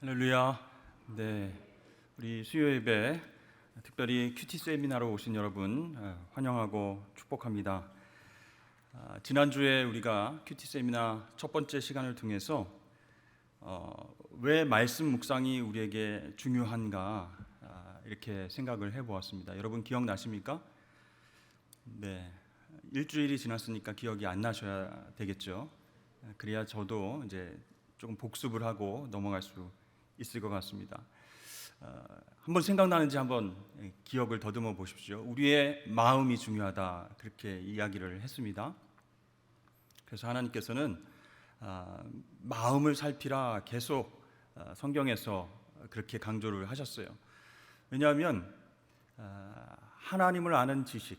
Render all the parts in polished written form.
할렐루야. 네, 우리 수요 예배, 특별히 큐티 세미나로 오신 여러분 환영하고 축복합니다. 지난주에 우리가 큐티 세미나 첫 번째 시간을 통해서 왜 말씀 묵상이 우리에게 중요한가 이렇게 생각을 해보았습니다. 여러분 기억나십니까? 네, 일주일이 지났으니까 기억이 안 나셔야 되겠죠. 그래야 저도 이제 조금 복습을 하고 넘어갈 수 있을 것 같습니다. 한번 생각나는지 한번 기억을 더듬어 보십시오. 우리의 마음이 중요하다 그렇게 이야기를 했습니다. 그래서 하나님께서는 마음을 살피라 계속 성경에서 그렇게 강조를 하셨어요. 왜냐하면 하나님을 아는 지식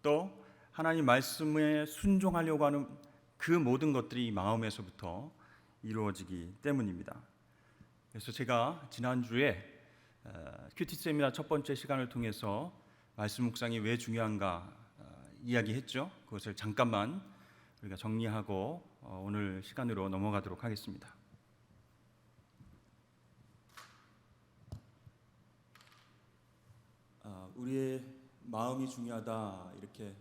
또 하나님 말씀에 순종하려고 하는 그 모든 것들이 마음에서부터 이루어지기 때문입니다. 그래서 제가 지난주에 큐티 세미나 첫 번째 시간을 통해서 말씀 묵상이 왜 중요한가 이야기했죠. 그것을 잠깐만 우리가 정리하고 오늘 시간으로 넘어가도록 하겠습니다. 우리의 마음이 중요하다 이렇게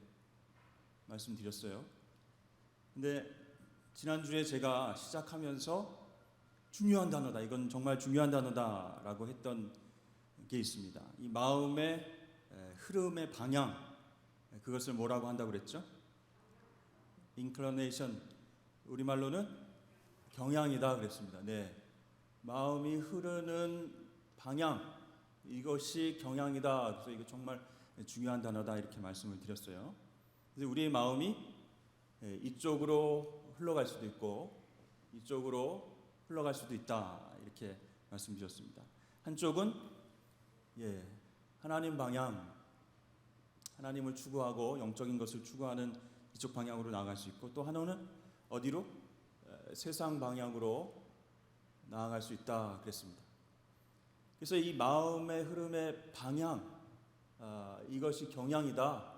말씀드렸어요. 근데 지난주에 제가 시작하면서 중요한 단어다, 이건 정말 중요한 단어다라고 했던 게 있습니다. 이 마음의 흐름의 방향, 그것을 뭐라고 한다고 그랬죠? inclination, 우리말로는 경향이다 그랬습니다. 네, 마음이 흐르는 방향, 이것이 경향이다. 그래서 이거 정말 중요한 단어다 이렇게 말씀을 드렸어요. 그래서 우리의 마음이 이쪽으로 흘러갈 수도 있고 이쪽으로 흘러갈 수도 있다 이렇게 말씀드렸습니다. 한쪽은 하나님 방향, 하나님을 추구하고 영적인 것을 추구하는 이쪽 방향으로 나아갈 수 있고, 또 하나는 어디로? 세상 방향으로 나아갈 수 있다 그랬습니다. 그래서 이 마음의 흐름의 방향, 이것이 경향이다.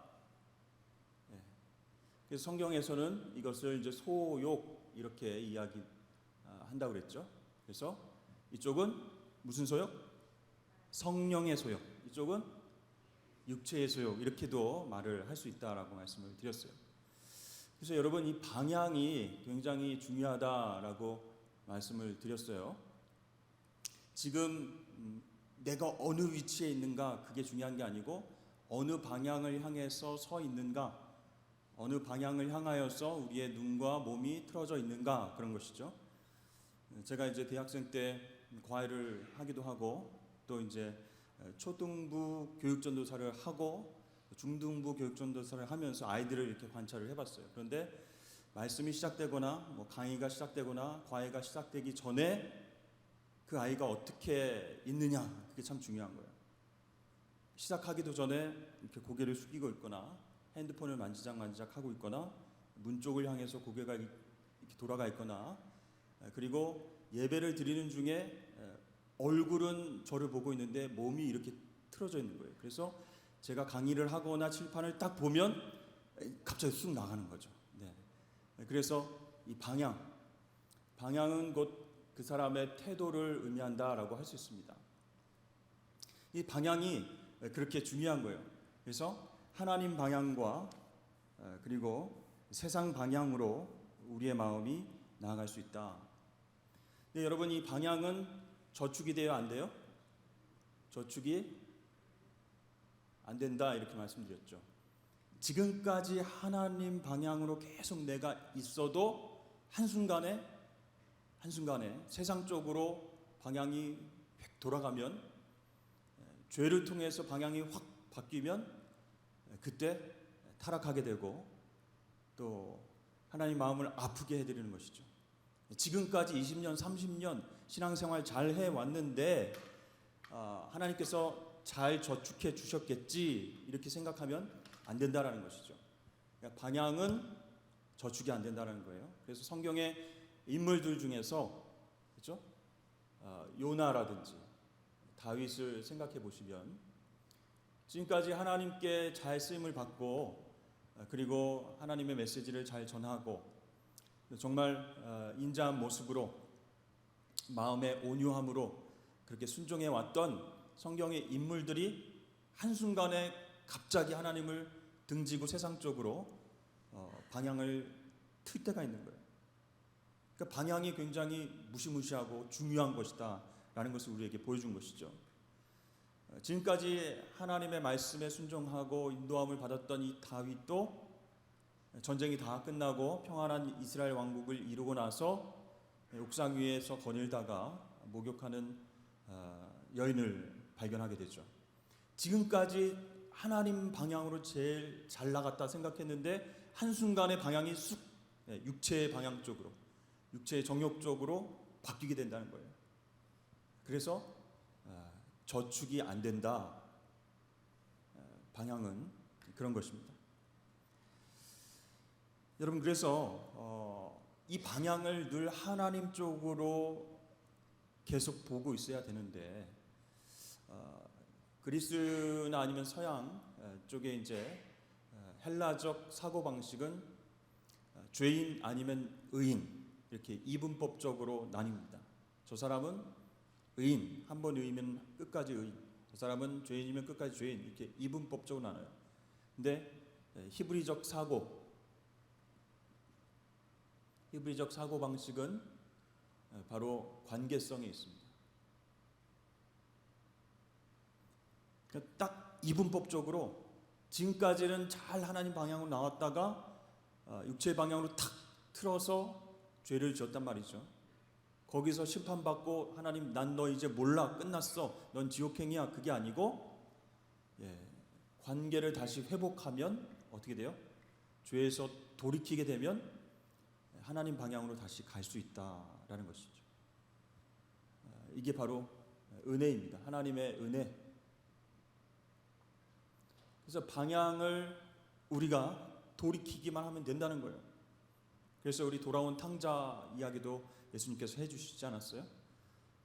그래서 성경에서는 이것을 이제 소욕 이렇게 이야기한다고 그랬죠. 그래서 이쪽은 무슨 소욕? 성령의 소욕. 이쪽은 육체의 소욕. 이렇게도 말을 할 수 있다라고 말씀을 드렸어요. 그래서 여러분, 이 방향이 굉장히 중요하다라고 말씀을 드렸어요. 지금 내가 어느 위치에 있는가 그게 중요한 게 아니고 어느 방향을 향해서 서 있는가, 어느 방향을 향하여서 우리의 눈과 몸이 틀어져 있는가, 그런 것이죠. 제가 이제 대학생 때 과외를 하기도 하고 또 이제 초등부 교육전도사를 하고 중등부 교육전도사를 하면서 아이들을 이렇게 관찰을 해봤어요. 그런데 말씀이 시작되거나 강의가 시작되거나 과외가 시작되기 전에 그 아이가 어떻게 있느냐, 그게 참 중요한 거예요. 시작하기도 전에 이렇게 고개를 숙이고 있거나 핸드폰을 만지작 하고 있거나 문 쪽을 향해서 고개가 이렇게 돌아가 있거나, 그리고 예배를 드리는 중에 얼굴은 저를 보고 있는데 몸이 이렇게 틀어져 있는 거예요. 그래서 제가 강의를 하거나 칠판을 딱 보면 갑자기 쑥 나가는 거죠. 네. 그래서 이 방향은 곧 그 사람의 태도를 의미한다라고 할 수 있습니다. 이 방향이 그렇게 중요한 거예요. 그래서 하나님 방향과 그리고 세상 방향으로 우리의 마음이 나아갈 수 있다. 근데 여러분, 이 방향은 저축이 돼요, 안 돼요? 저축이 안 된다 이렇게 말씀드렸죠. 지금까지 하나님 방향으로 계속 내가 있어도 한순간에 세상 쪽으로 방향이 돌아가면, 죄를 통해서 방향이 확 바뀌면 그때 타락하게 되고 또 하나님 마음을 아프게 해드리는 것이죠. 지금까지 20년, 30년 신앙생활 잘 해왔는데 하나님께서 잘 저축해 주셨겠지 이렇게 생각하면 안 된다라는 것이죠. 그러니까 방향은 저축이 안 된다는 거예요. 그래서 성경의 인물들 중에서, 그렇죠? 요나라든지 다윗을 생각해 보시면 지금까지 하나님께 잘 쓰임을 받고 그리고 하나님의 메시지를 잘 전하고 정말 인자한 모습으로 마음의 온유함으로 그렇게 순종해 왔던 성경의 인물들이 한순간에 갑자기 하나님을 등지고 세상 쪽으로 방향을 틀 때가 있는 거예요. 그러니까 방향이 굉장히 무시무시하고 중요한 것이다 라는 것을 우리에게 보여준 것이죠. 지금까지 하나님의 말씀에 순종하고 인도함을 받았던 이 다윗도 전쟁이 다 끝나고 평안한 이스라엘 왕국을 이루고 나서 옥상 위에서 거닐다가 목욕하는 여인을 발견하게 되죠. 지금까지 하나님 방향으로 제일 잘 나갔다 생각했는데 한순간에 방향이 쑥 육체의 방향 쪽으로, 육체의 정욕 쪽으로 바뀌게 된다는 거예요. 그래서 저축이 안 된다. 방향은 그런 것입니다. 여러분, 그래서 이 방향을 늘 하나님 쪽으로 계속 보고 있어야 되는데 그리스나 아니면 서양 쪽에 이제 헬라적 사고 방식은 죄인 아니면 의인 이렇게 이분법적으로 나뉩니다. 저 사람은 의인, 한 번 의인이면 끝까지 의인, 저 사람은 죄인이면 끝까지 죄인, 이렇게 이분법적으로 나눠요. 근데 히브리적 사고 방식은 바로 관계성에 있습니다. 그러니까 딱 이분법적으로 지금까지는 잘 하나님 방향으로 나왔다가 육체의 방향으로 탁 틀어서 죄를 지었단 말이죠. 거기서 심판받고 하나님 난 너 이제 몰라 끝났어 넌 지옥행이야 그게 아니고 관계를 다시 회복하면 어떻게 돼요? 죄에서 돌이키게 되면 하나님 방향으로 다시 갈 수 있다라는 것이죠. 이게 바로 은혜입니다. 하나님의 은혜. 그래서 방향을 우리가 돌이키기만 하면 된다는 거예요. 그래서 우리 돌아온 탕자 이야기도 예수님께서 해주시지 않았어요?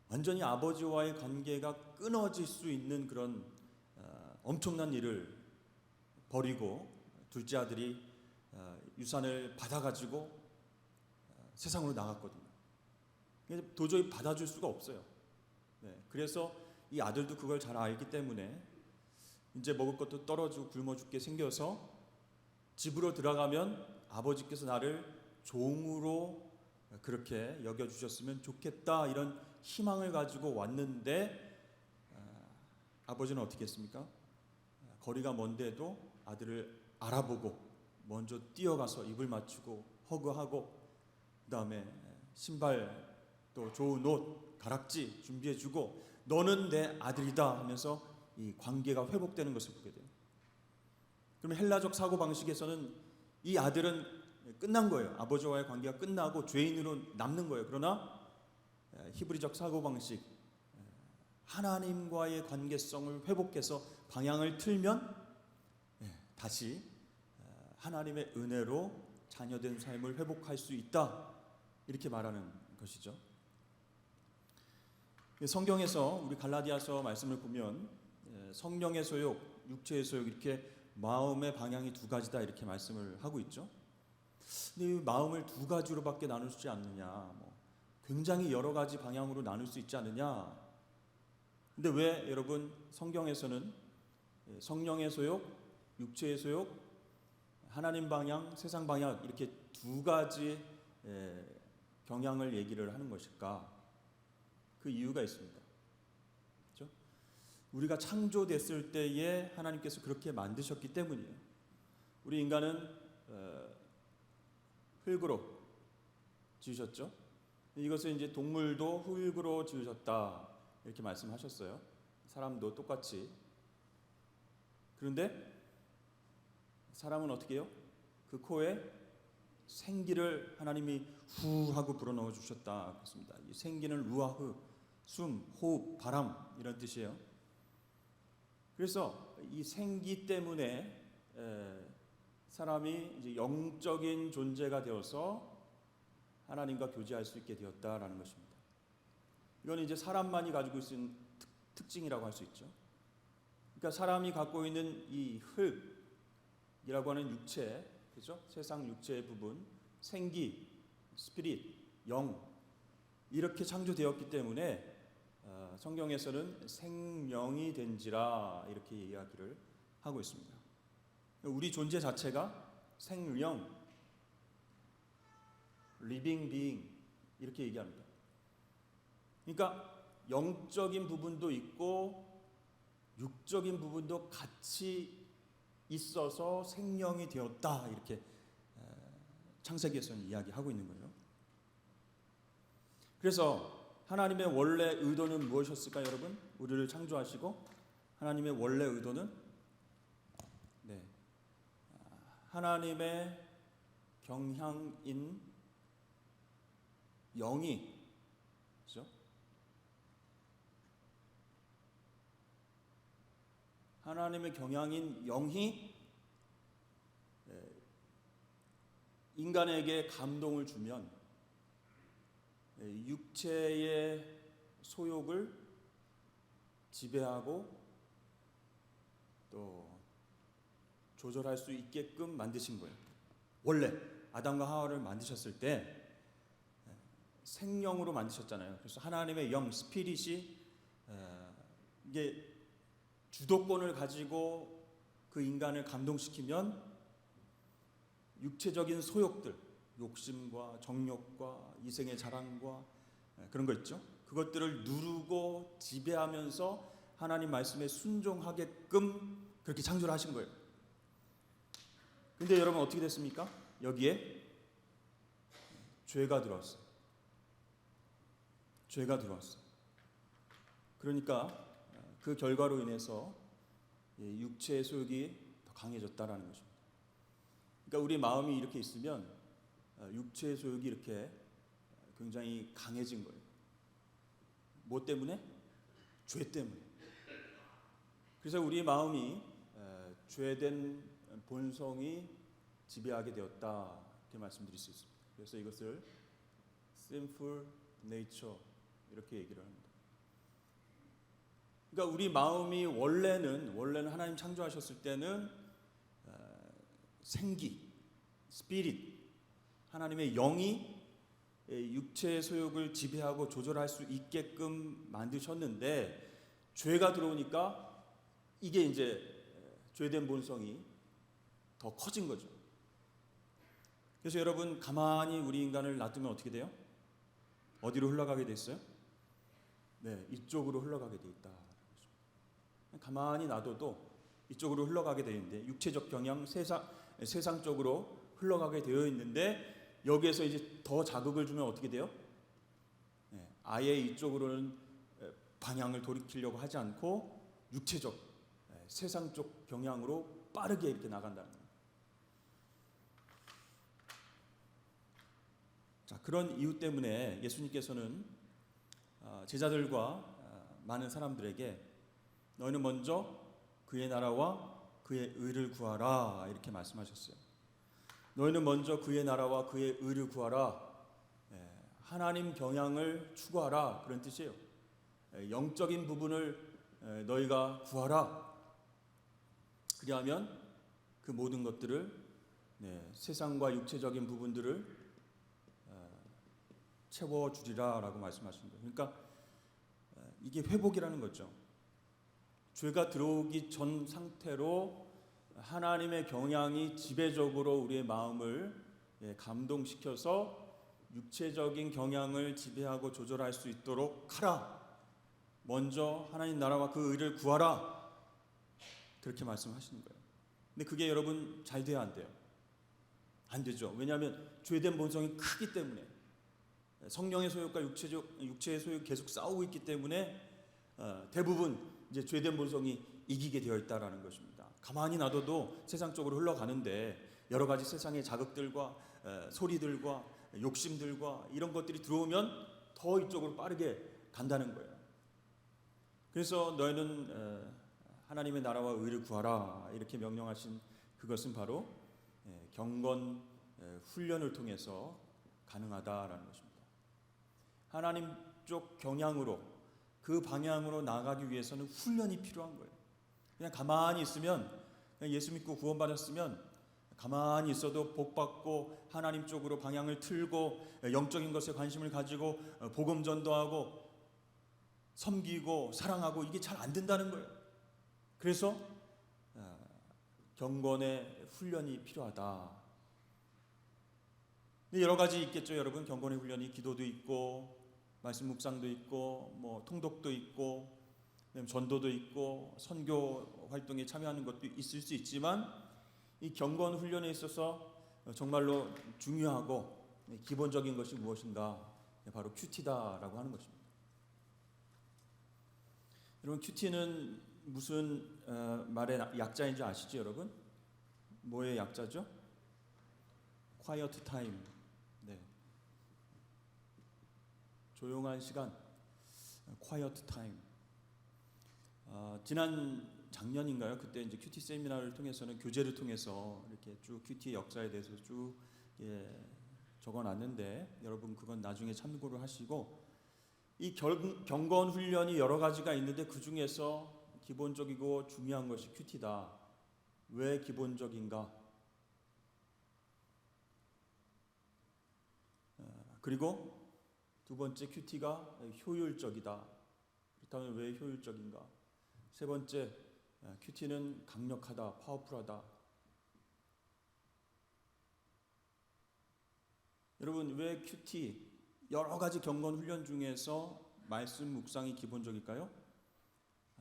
완전히 아버지와의 관계가 끊어질 수 있는 그런 엄청난 일을 벌이고 둘째 아들이 유산을 받아가지고 세상으로 나갔거든요. 도저히 받아줄 수가 없어요. 그래서 이 아들도 그걸 잘 알기 때문에 이제 먹을 것도 떨어지고 굶어 죽게 생겨서 집으로 들어가면 아버지께서 나를 종으로 그렇게 여겨주셨으면 좋겠다 이런 희망을 가지고 왔는데 아버지는 어떻게 했습니까? 거리가 먼데도 아들을 알아보고 먼저 뛰어가서 입을 맞추고 허그하고 그 다음에 신발 또 좋은 옷 가락지 준비해주고 너는 내 아들이다 하면서 이 관계가 회복되는 것을 보게 돼요. 그러면 헬라적 사고방식에서는 이 아들은 끝난 거예요. 아버지와의 관계가 끝나고 죄인으로 남는 거예요. 그러나 히브리적 사고방식 하나님과의 관계성을 회복해서 방향을 틀면 다시 하나님의 은혜로 자녀된 삶을 회복할 수 있다 이렇게 말하는 것이죠. 성경에서 우리 갈라디아서 말씀을 보면 성령의 소욕, 육체의 소욕 이렇게 마음의 방향이 두 가지다 이렇게 말씀을 하고 있죠. 근데 이 마음을 두 가지로밖에 나눌 수 있지 않느냐, 굉장히 여러 가지 방향으로 나눌 수 있지 않느냐. 근데 왜 여러분 성경에서는 성령의 소욕, 육체의 소욕, 하나님 방향, 세상 방향 이렇게 두 가지 경향을 얘기를 하는 것일까? 그 이유가 있습니다. 그렇죠? 우리가 창조됐을 때에 하나님께서 그렇게 만드셨기 때문이에요. 우리 인간은 흙으로 지으셨죠. 이것을 이제 동물도 흙으로 지으셨다 이렇게 말씀하셨어요. 사람도 똑같이. 그런데 사람은 어떻게 해요? 그 코에 생기를 하나님이 후 하고 불어넣어 주셨다 그렇습니다. 이 생기는 루아흐, 숨, 호흡, 바람 이런 뜻이에요. 그래서 이 생기 때문에 사람이 이제 영적인 존재가 되어서 하나님과 교제할 수 있게 되었다라는 것입니다. 이건 이제 사람만이 가지고 있는 특징이라고 할 수 있죠. 그러니까 사람이 갖고 있는 이 흙이라고 하는 육체, 그렇죠? 세상 육체의 부분, 생기, 스피릿, 영, 이렇게 창조되었기 때문에 성경에서는 생명이 된지라 이렇게 이야기를 하고 있습니다. 우리 존재 자체가 생명, living being 이렇게 얘기합니다. 그러니까 영적인 부분도 있고 육적인 부분도 같이 있어서 생명이 되었다 이렇게 창세기에서는 이야기하고 있는 거예요. 그래서 하나님의 원래 의도는 무엇이었을까요, 여러분? 우리를 창조하시고 하나님의 원래 의도는 하나님의 경향인 영이, 그렇죠? 하나님의 경향인 영이 인간에게 감동을 주면 육체의 소욕을 지배하고 또 조절할 수 있게끔 만드신 거예요. 원래 아담과 하와를 만드셨을 때 생령으로 만드셨잖아요. 그래서 하나님의 영, 스피릿이 이게 주도권을 가지고 그 인간을 감동시키면 육체적인 소욕들, 욕심과 정욕과 이생의 자랑과 그런 거 있죠. 그것들을 누르고 지배하면서 하나님 말씀에 순종하게끔 그렇게 창조를 하신 거예요. 근데 여러분 어떻게 됐습니까? 여기에 죄가 들어왔어요. 죄가 들어왔어요. 그러니까 그 결과로 인해서 육체의 소욕이 더 강해졌다라는 것입니다. 그러니까 우리 마음이 이렇게 있으면 육체의 소욕이 이렇게 굉장히 강해진 거예요. 뭐 때문에? 죄 때문에. 그래서 우리 마음이 죄된 본성이 지배하게 되었다 이렇게 말씀드릴 수 있습니다. 그래서 이것을 sinful nature 이렇게 얘기를 합니다. 그러니까 우리 마음이 원래는 하나님 창조하셨을 때는 생기, 스피릿, 하나님의 영이 육체의 소욕을 지배하고 조절할 수 있게끔 만드셨는데 죄가 들어오니까 이게 이제 죄된 본성이 더 커진 거죠. 그래서 여러분 가만히 우리 인간을 놔두면 어떻게 돼요? 어디로 흘러가게 됐어요? 이쪽으로 흘러가게 돼 있다. 가만히 놔둬도 이쪽으로 흘러가게 되는데 육체적 경향, 세상 쪽으로 흘러가게 되어 있는데 여기에서 이제 더 자극을 주면 어떻게 돼요? 아예 이쪽으로는 방향을 돌이키려고 하지 않고 육체적, 세상 쪽 경향으로 빠르게 이렇게 나간다는 거예요. 자, 그런 이유 때문에 예수님께서는 제자들과 많은 사람들에게 너희는 먼저 그의 나라와 그의 의를 구하라 이렇게 말씀하셨어요. 너희는 먼저 그의 나라와 그의 의를 구하라. 하나님 경향을 추구하라 그런 뜻이에요. 영적인 부분을 너희가 구하라. 그리하면 그 모든 것들을 세상과 육체적인 부분들을 채워주리라라고 말씀하신 거예요. 그러니까 이게 회복이라는 거죠. 죄가 들어오기 전 상태로 하나님의 경향이 지배적으로 우리의 마음을 감동시켜서 육체적인 경향을 지배하고 조절할 수 있도록 하라. 먼저 하나님 나라와 그 의를 구하라. 그렇게 말씀하시는 거예요. 근데 그게 여러분 잘 돼야 안 돼요? 안 되죠. 왜냐하면 죄된 본성이 크기 때문에 성령의 소욕과 육체의 소욕이 계속 싸우고 있기 때문에 대부분 이제 죄된 본성이 이기게 되어 있다라는 것입니다. 가만히 놔둬도 세상 쪽으로 흘러가는데 여러 가지 세상의 자극들과 소리들과 욕심들과 이런 것들이 들어오면 더 이쪽으로 빠르게 간다는 거예요. 그래서 너희는 하나님의 나라와 의를 구하라 이렇게 명령하신 그것은 바로 경건 훈련을 통해서 가능하다라는 것입니다. 하나님 쪽 경향으로 그 방향으로 나아가기 위해서는 훈련이 필요한 거예요. 그냥 가만히 있으면 그냥 예수 믿고 구원받았으면 가만히 있어도 복받고 하나님 쪽으로 방향을 틀고 영적인 것에 관심을 가지고 복음 전도하고 섬기고 사랑하고 이게 잘 안 된다는 거예요. 그래서 경건의 훈련이 필요하다. 여러 가지 있겠죠, 여러분. 경건의 훈련이 기도도 있고 말씀 묵상도 있고 뭐 통독도 있고 전도도 있고 선교 활동에 참여하는 것도 있을 수 있지만 이 경건 훈련에 있어서 정말로 중요하고 기본적인 것이 무엇인가? 바로 큐티다라고 하는 것입니다. 여러분, 큐티는 무슨 말의 약자인지 아시죠, 여러분? 뭐의 약자죠? quiet time. 네. 조용한 시간. quiet time. 지난 작년인가요? 그때 이제 큐티 세미나를 통해서는 교재를 통해서 이렇게 쭉 큐티의 역사에 대해서 쭉 적어놨는데 여러분 그건 나중에 참고를 하시고 이 경건 훈련이 여러 가지가 있는데 그 중에서 기본적이고 중요한 것이 큐티다. 왜 기본적인가? 그리고 두 번째 큐티가 효율적이다. 그렇다면 왜 효율적인가? 세 번째, 큐티는 강력하다, 파워풀하다. 여러분, 왜 큐티, 여러 가지 경건 훈련 중에서 말씀 묵상이 기본적일까요?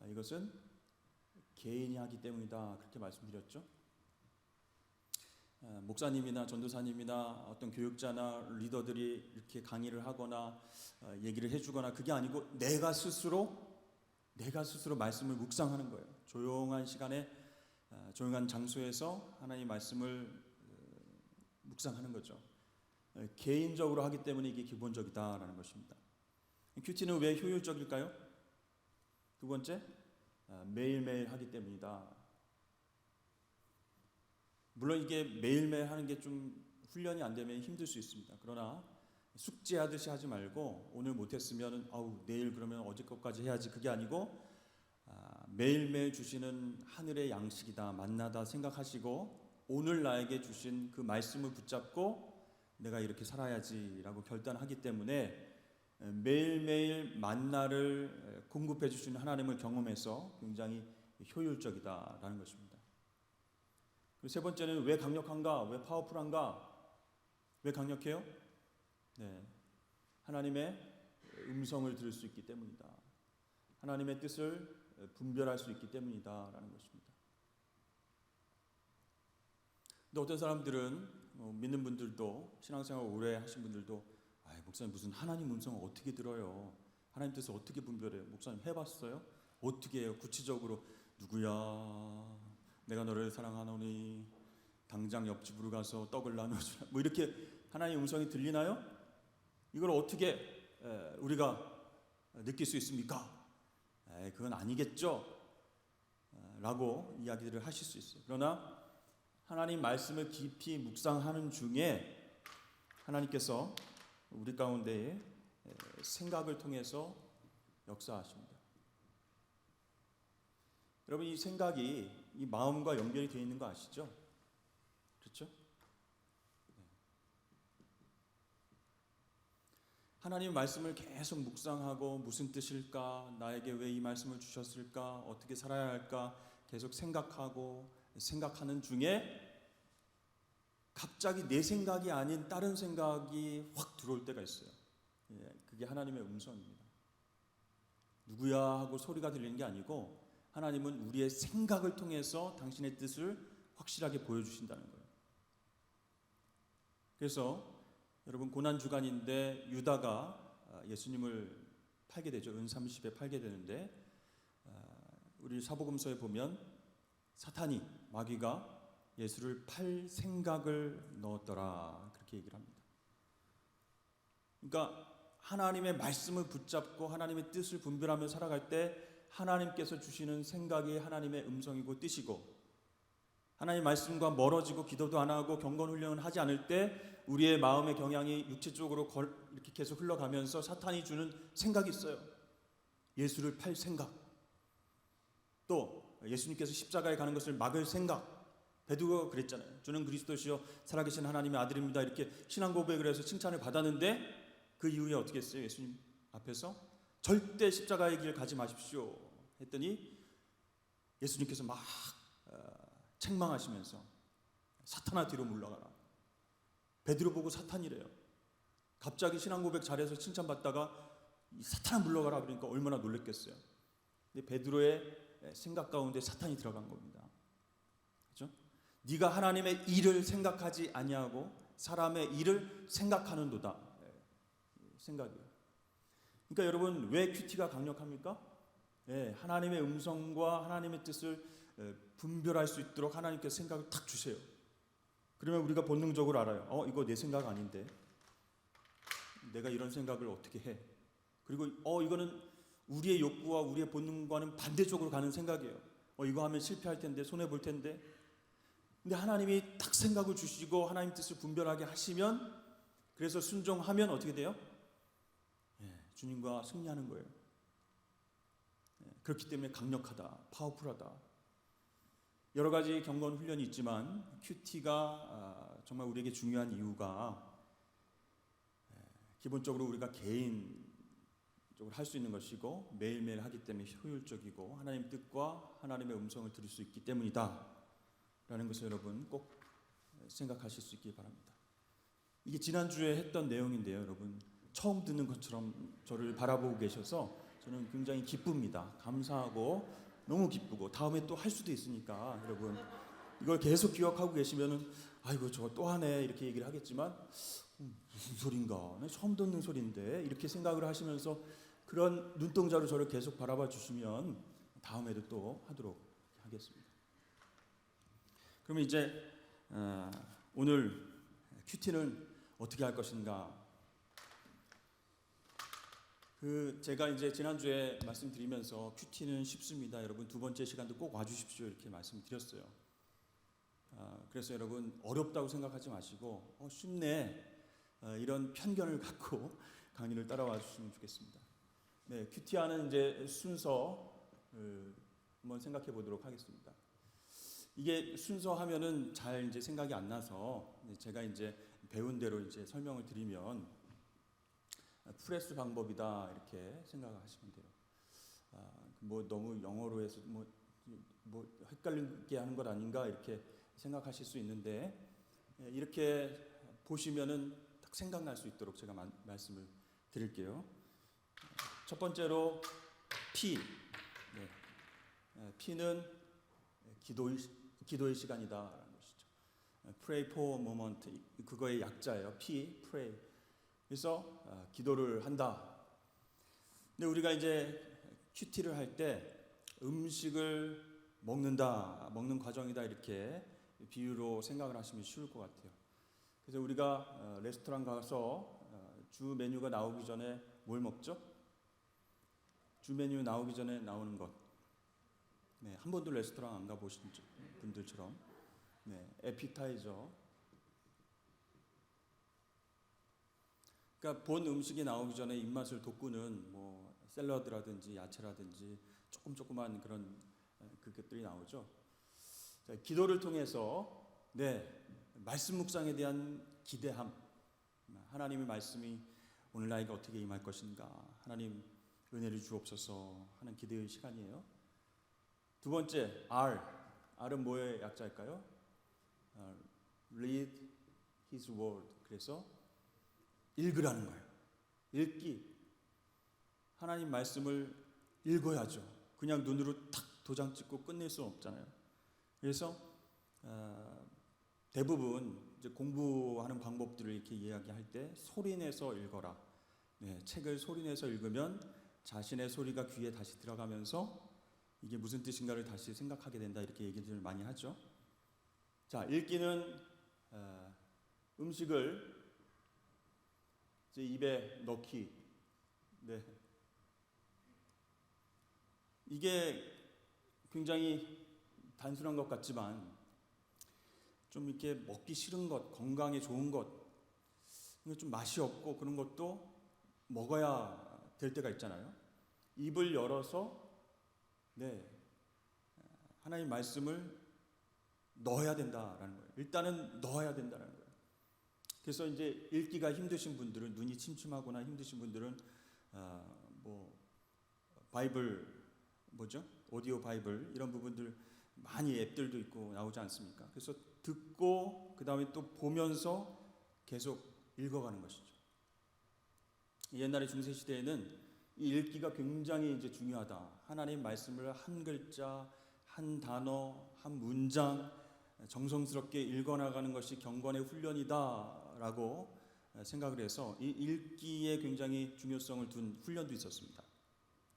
이것은 개인이 하기 때문이다. 그렇게 말씀드렸죠. 목사님이나 전도사님이나 어떤 교육자나 리더들이 이렇게 강의를 하거나 얘기를 해주거나 그게 아니고 내가 스스로 말씀을 묵상하는 거예요. 조용한 시간에 조용한 장소에서 하나님 말씀을 묵상하는 거죠. 개인적으로 하기 때문에 이게 기본적이다라는 것입니다. 큐티는 왜 효율적일까요? 두 번째, 매일매일 하기 때문이다. 물론 이게 매일매일 하는 게 좀 훈련이 안 되면 힘들 수 있습니다. 그러나 숙제하듯이 하지 말고 오늘 못했으면 내일 그러면 어제 것까지 해야지 그게 아니고 매일매일 주시는 하늘의 양식이다, 만나다 생각하시고 오늘 나에게 주신 그 말씀을 붙잡고 내가 이렇게 살아야지라고 결단하기 때문에 매일매일 만나를 공급해 주시는 하나님을 경험해서 굉장히 효율적이다라는 것입니다. 그리고 세 번째는 왜 강력한가? 왜 파워풀한가? 왜 강력해요? 네, 하나님의 음성을 들을 수 있기 때문이다. 하나님의 뜻을 분별할 수 있기 때문이다라는 것입니다. 근데 어떤 사람들은 믿는 분들도 신앙생활 오래 하신 분들도 목사님 무슨 하나님 음성을 어떻게 들어요? 하나님 뜻을 어떻게 분별해요? 목사님 해봤어요? 어떻게 해요? 구체적으로 누구야? 내가 너를 사랑하노니 당장 옆집으로 가서 떡을 나눠주라. 뭐 이렇게 하나님의 음성이 들리나요? 이걸 어떻게 우리가 느낄 수 있습니까? 그건 아니겠죠? 라고 이야기를 하실 수 있어요. 그러나 하나님 말씀을 깊이 묵상하는 중에 하나님께서 우리 가운데에 생각을 통해서 역사하십니다. 여러분, 이 생각이 이 마음과 연결이 되어 있는 거 아시죠? 그렇죠? 하나님의 말씀을 계속 묵상하고 무슨 뜻일까? 나에게 왜 이 말씀을 주셨을까? 어떻게 살아야 할까? 계속 생각하는 중에 갑자기 내 생각이 아닌 다른 생각이 확 들어올 때가 있어요. 그게 하나님의 음성입니다. 누구야 하고 소리가 들리는 게 아니고 하나님은 우리의 생각을 통해서 당신의 뜻을 확실하게 보여주신다는 거예요. 그래서 여러분 고난주간인데 유다가 예수님을 팔게 되죠. 은 30에 팔게 되는데 우리 사복음서에 보면 사탄이 마귀가 예수를 팔 생각을 넣었더라 그렇게 얘기를 합니다. 그러니까 하나님의 말씀을 붙잡고 하나님의 뜻을 분별하며 살아갈 때 하나님께서 주시는 생각이 하나님의 음성이고 뜻이고 하나님 말씀과 멀어지고 기도도 안 하고 경건 훈련을 하지 않을 때 우리의 마음의 경향이 육체 쪽으로 이렇게 계속 흘러가면서 사탄이 주는 생각이 있어요. 예수를 팔 생각, 또 예수님께서 십자가에 가는 것을 막을 생각, 베드로가 그랬잖아요. 주는 그리스도시요 살아계신 하나님의 아들입니다. 이렇게 신앙 고백을 해서 칭찬을 받았는데 그 이후에 어떻게 했어요? 예수님 앞에서 절대 십자가의 길 가지 마십시오 했더니 예수님께서 막 책망하시면서 사탄아 뒤로 물러가라. 베드로 보고 사탄이래요. 갑자기 신앙 고백 잘해서 칭찬받다가 사탄아 물러가라 그러니까 얼마나 놀랬겠어요. 근데 베드로의 생각 가운데 사탄이 들어간 겁니다. 그렇죠? 네가 하나님의 일을 생각하지 아니하고 사람의 일을 생각하는도다. 생각이요. 그러니까 여러분 왜 큐티가 강력합니까? 하나님의 음성과 하나님의 뜻을 분별할 수 있도록 하나님께서 생각을 탁 주세요. 그러면 우리가 본능적으로 알아요. 이거 내 생각 아닌데. 내가 이런 생각을 어떻게 해? 그리고 이거는 우리의 욕구와 우리의 본능과는 반대쪽으로 가는 생각이에요. 이거 하면 실패할 텐데, 손해 볼 텐데. 근데 하나님이 딱 생각을 주시고 하나님 뜻을 분별하게 하시면, 그래서 순종하면 어떻게 돼요? 주님과 승리하는 거예요. 그렇기 때문에 강력하다, 파워풀하다. 여러 가지 경건 훈련이 있지만 큐티가 정말 우리에게 중요한 이유가 기본적으로 우리가 개인적으로 할 수 있는 것이고 매일매일 하기 때문에 효율적이고 하나님 뜻과 하나님의 음성을 들을 수 있기 때문이다 라는 것을 여러분 꼭 생각하실 수 있기 바랍니다. 이게 지난주에 했던 내용인데요. 여러분 처음 듣는 것처럼 저를 바라보고 계셔서 저는 굉장히 기쁩니다. 감사하고 너무 기쁘고 다음에 또 할 수도 있으니까 여러분 이걸 계속 기억하고 계시면은 아이고 저거 또 하네 이렇게 얘기를 하겠지만 무슨 소린가? 처음 듣는 소리인데 이렇게 생각을 하시면서 그런 눈동자로 저를 계속 바라봐 주시면 다음에도 또 하도록 하겠습니다. 그러면 이제 오늘 큐티는 어떻게 할 것인가? 제가 이제 지난주에 말씀드리면서 큐티는 쉽습니다. 여러분 두 번째 시간도 꼭 와주십시오 이렇게 말씀드렸어요. 그래서 여러분 어렵다고 생각하지 마시고 쉽네 이런 편견을 갖고 강의를 따라와 주시면 좋겠습니다. 네, 큐티하는 이제 순서를 한번 생각해 보도록 하겠습니다. 이게 순서하면은 잘 이제 생각이 안 나서 제가 이제 배운 대로 이제 설명을 드리면 프레스 방법이다 이렇게 생각하시면 돼요. 뭐 너무 영어로 해서 뭐 헷갈리게 하는 것 아닌가 이렇게 생각하실 수 있는데 이렇게 보시면은 딱 생각날 수 있도록 제가 말씀을 드릴게요. 첫 번째로 P. P는 기도의 시간이다라는 것이죠. Pray for a moment 그거의 약자예요. P, pray. 그래서 기도를 한다. 근데 우리가 이제 큐티를 할 때 음식을 먹는 과정이다 이렇게 비유로 생각을 하시면 쉬울 것 같아요. 그래서 우리가 레스토랑 가서 주 메뉴가 나오기 전에 뭘 먹죠? 주 메뉴 나오기 전에 나오는 것. 한 번도 레스토랑 안 가보신 분들처럼 에피타이저. 그러니까 본 음식이 나오기 전에 입맛을 돋구는 뭐 샐러드라든지 야채라든지 조그만 그런 그것들이 나오죠. 자, 기도를 통해서 말씀 묵상에 대한 기대함, 하나님의 말씀이 오늘 나에게 어떻게 임할 것인가, 하나님 은혜를 주옵소서 하는 기대의 시간이에요. 두 번째 R은 뭐의 약자일까요? Read His Word. 그래서 읽으라는 거예요. 읽기. 하나님 말씀을 읽어야죠. 그냥 눈으로 탁 도장 찍고 끝낼 수 없잖아요. 그래서 대부분 이제 공부하는 방법들을 이렇게 이야기할 때 소리내서 읽어라. 책을 소리내서 읽으면 자신의 소리가 귀에 다시 들어가면서 이게 무슨 뜻인가를 다시 생각하게 된다 이렇게 얘기를 많이 하죠. 자, 읽기는 음식을 이제 입에 넣기. 이게 굉장히 단순한 것 같지만 좀 이렇게 먹기 싫은 것, 건강에 좋은 것, 좀 맛이 없고 그런 것도 먹어야 될 때가 있잖아요. 입을 열어서 하나님 말씀을 넣어야 된다라는 거예요. 일단은 넣어야 된다는 거예요. 그래서 이제 읽기가 힘드신 분들은, 눈이 침침하거나 힘드신 분들은 뭐 바이블 뭐죠? 오디오 바이블 이런 부분들 많이 앱들도 있고 나오지 않습니까? 그래서 듣고 그 다음에 또 보면서 계속 읽어가는 것이죠. 옛날에 중세 시대에는 이 읽기가 굉장히 이제 중요하다. 하나님 말씀을 한 글자, 한 단어, 한 문장 정성스럽게 읽어나가는 것이 경건의 훈련이다라고 생각을 해서 이 읽기에 굉장히 중요성을 둔 훈련도 있었습니다.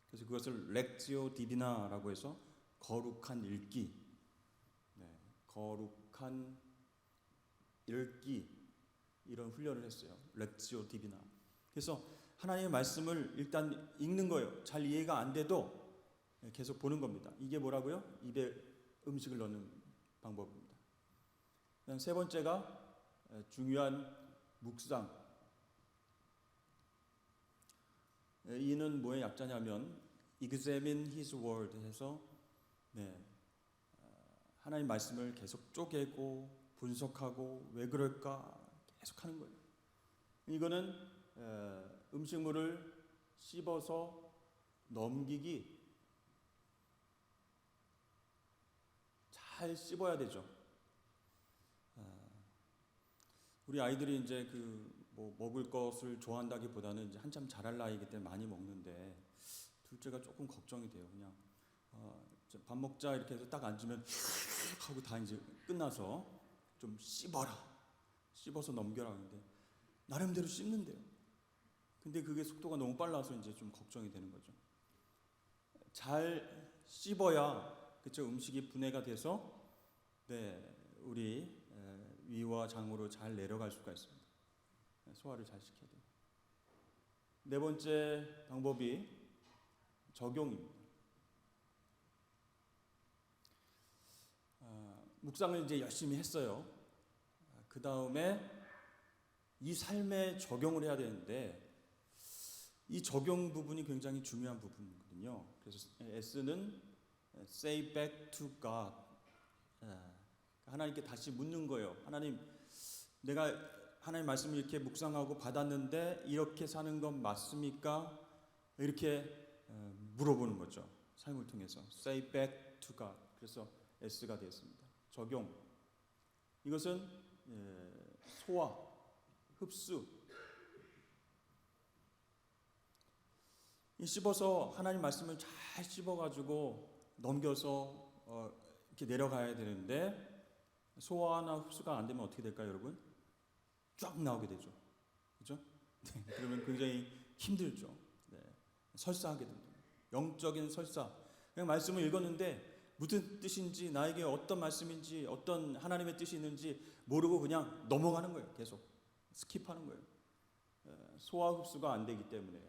그래서 그것을 렉지오 디비나라고 해서 거룩한 읽기, 거룩한 읽기 이런 훈련을 했어요. 렉지오 디비나. 그래서 하나님의 말씀을 일단 읽는 거예요. 잘 이해가 안 돼도 계속 보는 겁니다. 이게 뭐라고요? 입에 음식을 넣는 방법입니다. 그다음 세 번째가 중요한 묵상. 이는 뭐의 약자냐면 examine his word 해서 하나님 말씀을 계속 쪼개고 분석하고 왜 그럴까 계속 하는 거예요. 이거는 음식물을 씹어서 넘기기 잘 씹어야 되죠. 우리 아이들이 이제 뭐 먹을 것을 좋아한다기보다는 이제 한참 자랄 나이이기 때문에 많이 먹는데 둘째가 조금 걱정이 돼요. 그냥 밥 먹자 이렇게 해서 딱 앉으면 하고 다 이제 끝나서 좀 씹어서 넘겨라 하는데 나름대로 씹는데요. 근데 그게 속도가 너무 빨라서 이제 좀 걱정이 되는 거죠. 잘 씹어야 그쵸 음식이 분해가 돼서 우리 위와 장으로 잘 내려갈 수가 있습니다. 소화를 잘 시켜야 돼요. 네 번째 방법이 적용입니다. 묵상을 이제 열심히 했어요. 그 다음에 이 삶에 적용을 해야 되는데 이 적용 부분이 굉장히 중요한 부분이거든요. 그래서 S는 say back to God. 하나님께 다시 묻는 거예요. 하나님, 내가 하나님 말씀을 이렇게 묵상하고 받았는데 이렇게 사는 건 맞습니까? 이렇게 물어보는 거죠. 삶을 통해서 say back to God. 그래서 S가 되었습니다. 적용. 이것은 소화, 흡수. 이 씹어서 하나님 말씀을 잘 씹어가지고 넘겨서 이렇게 내려가야 되는데 소화나 흡수가 안 되면 어떻게 될까요, 여러분? 쫙 나오게 되죠. 그죠? 네, 그러면 굉장히 힘들죠. 설사하게 됩니다. 영적인 설사. 그냥 말씀을 읽었는데 무슨 뜻인지 나에게 어떤 말씀인지 어떤 하나님의 뜻이 있는지 모르고 그냥 넘어가는 거예요. 계속 스킵하는 거예요. 소화 흡수가 안 되기 때문에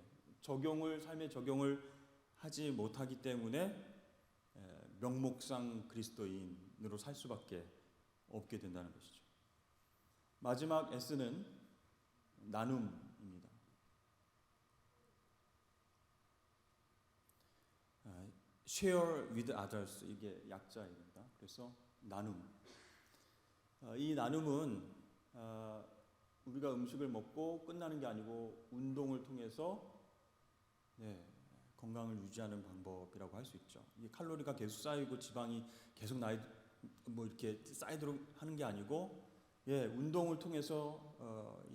삶의 적용을 하지 못하기 때문에 명목상 그리스도인으로 살 수밖에 없게 된다는 것이죠. 마지막 S는 나눔입니다. Share with others 이게 약자입니다. 그래서 나눔. 이 나눔은 우리가 음식을 먹고 끝나는 게 아니고 운동을 통해서 건강을 유지하는 방법이라고 할 수 있죠. 이게 칼로리가 계속 쌓이고 지방이 계속 이렇게 쌓이도록 하는 게 아니고 운동을 통해서